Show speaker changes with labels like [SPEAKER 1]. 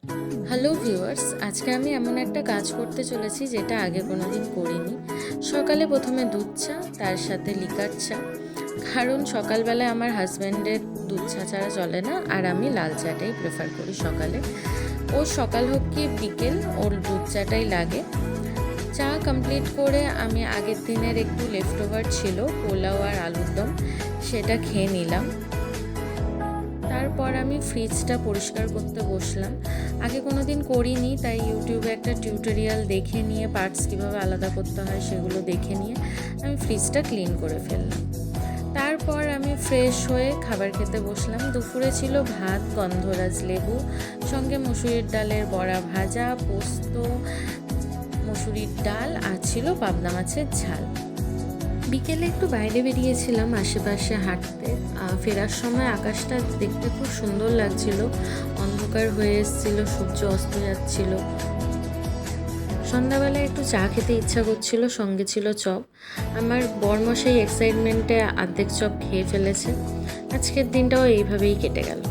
[SPEAKER 1] Hello viewers, আজকে আমি এমন একটা কাজ করতে চলেছি যেটা আগে কোনোদিন করিনি। সকালে প্রথমে দুধ চা, তার সাথে লিকার চা। কারণ সকালবেলায় আমার হাজব্যান্ডের দুধ চা ছাড়া চলে না, আর আমি লাল চাটাই প্রেফার করি সকালে। ওর সকাল হোক কি বিকেল, ওর দুধ চাটাই লাগে। চা কমপ্লিট করে আমি আগের দিনের একটু লেফট ওভার ছিল পোলাও আর আলুর দম, সেটা খেয়ে নিলাম। তারপর আমি ফ্রিজটা পরিষ্কার করতে বসলাম। আগে কোনো দিন করিনি, তাই ইউটিউবে একটা টিউটোরিয়াল দেখে নিয়ে পার্টস কীভাবে আলাদা করতে হয় সেগুলো দেখে নিয়ে আমি ফ্রিজটা ক্লিন করে ফেললাম। তারপর আমি ফ্রেশ হয়ে খাবার খেতে বসলাম। দুপুরে ছিল ভাত, গন্ধরাজ লেবু, সঙ্গে মুসুরির ডালের বড়া ভাজা, পোস্ত, মুসুরির ডাল, আর ছিল পাবদা মাছের ঝাল। বিকেলে একটু বাইরে বেরিয়েছিলাম আশেপাশে হাঁটতে। ফেরার সময় আকাশটা দেখতে খুব সুন্দর লাগছিল, অন্ধকার হয়ে এসেছিল, সূর্য অস্ত যাচ্ছিল। সন্ধ্যাবেলায় একটু চা খেতে ইচ্ছা করছিল, সঙ্গে ছিল চপ। আমার বরমশাই এক্সাইটমেন্টে অর্ধেক চপ খেয়ে ফেলেছে। আজকের দিনটাও এইভাবেই কেটে গেল।